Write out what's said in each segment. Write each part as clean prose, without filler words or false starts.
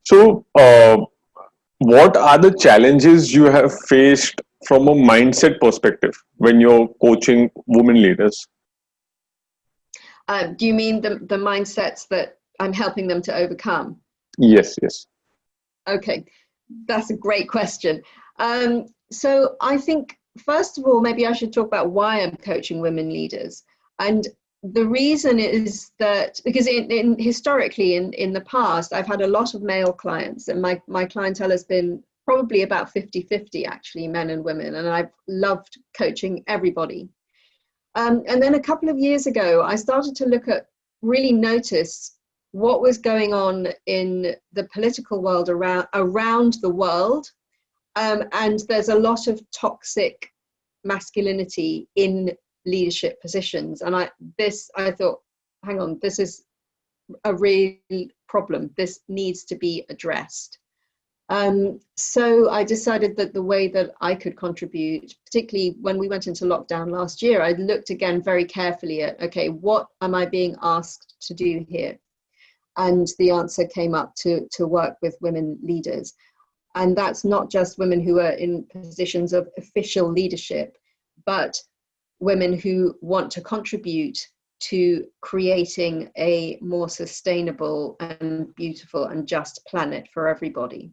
So, what are the challenges you have faced from a mindset perspective when you're coaching women leaders? Do you mean the mindsets that I'm helping them to overcome? Yes, yes. Okay, that's a great question. So I think, first of all, maybe I should talk about why I'm coaching women leaders. And the reason is that because historically in the past, I've had a lot of male clients, and my clientele has been probably about 50-50 actually, men and women, and I've loved coaching everybody. And then a couple of years ago, I started to really notice what was going on in the political world around the world. And there's a lot of toxic masculinity in leadership positions. And I thought, hang on, this is a real problem. This needs to be addressed. So I decided that the way that I could contribute, particularly when we went into lockdown last year, I looked again very carefully at, okay, what am I being asked to do here? And the answer came up to work with women leaders. And that's not just women who are in positions of official leadership, but women who want to contribute to creating a more sustainable and beautiful and just planet for everybody.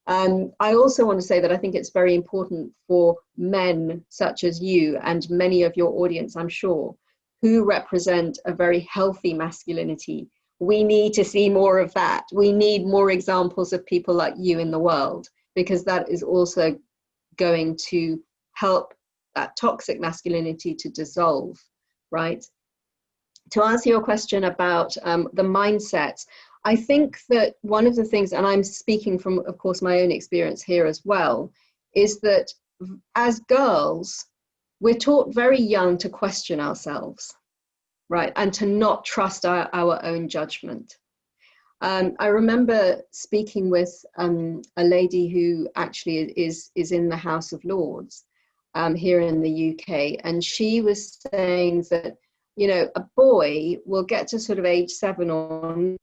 I also want to say that I think it's very important for men such as you and many of your audience, I'm sure, who represent a very healthy masculinity. We need to see more of that. We need more examples of people like you in the world, because that is also going to help that toxic masculinity to dissolve, right? To answer your question about the mindsets, I think that one of the things, and I'm speaking from, of course, my own experience here as well, is that as girls, we're taught very young to question ourselves, right? And to not trust our own judgment. I remember speaking with a lady who actually is in the House of Lords here in the UK. And she was saying that, you know, a boy will get to sort of age 7 or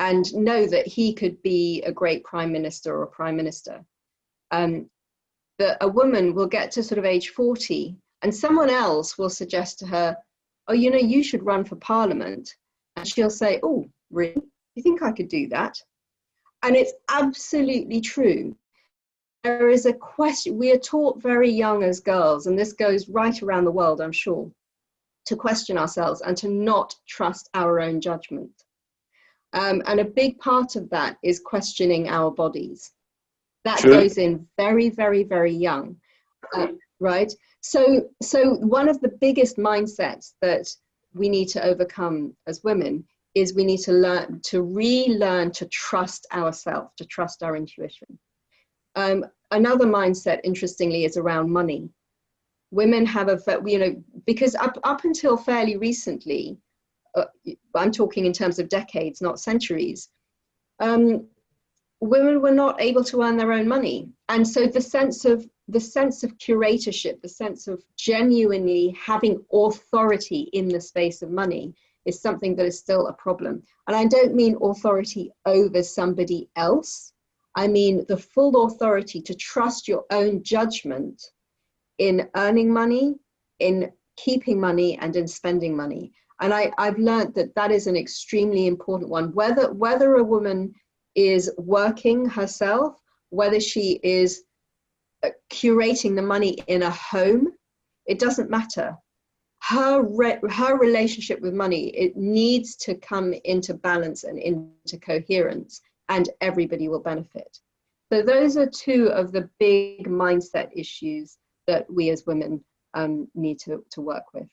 and know that he could be a great prime minister or prime minister. That a woman will get to sort of age 40 and someone else will suggest to her, oh, you know, you should run for parliament. And she'll say, oh, really? You think I could do that? And it's absolutely true. There is a question, we are taught very young as girls, and this goes right around the world, I'm sure, to question ourselves and to not trust our own judgment. And a big part of that is questioning our bodies. That goes in very, very, very young, right? So one of the biggest mindsets that we need to overcome as women is we need to relearn to trust ourselves, to trust our intuition. Another mindset, interestingly, is around money. Women have because up until fairly recently, I'm talking in terms of decades, not centuries, women were not able to earn their own money. And so the sense of curatorship, the sense of genuinely having authority in the space of money is something that is still a problem. And I don't mean authority over somebody else. I mean the full authority to trust your own judgment in earning money, in keeping money, and in spending money. And I've learned that that is an extremely important one. Whether a woman is working herself, whether she is curating the money in a home, it doesn't matter. Her relationship with money, it needs to come into balance and into coherence, and everybody will benefit. So those are two of the big mindset issues that we as women need to work with.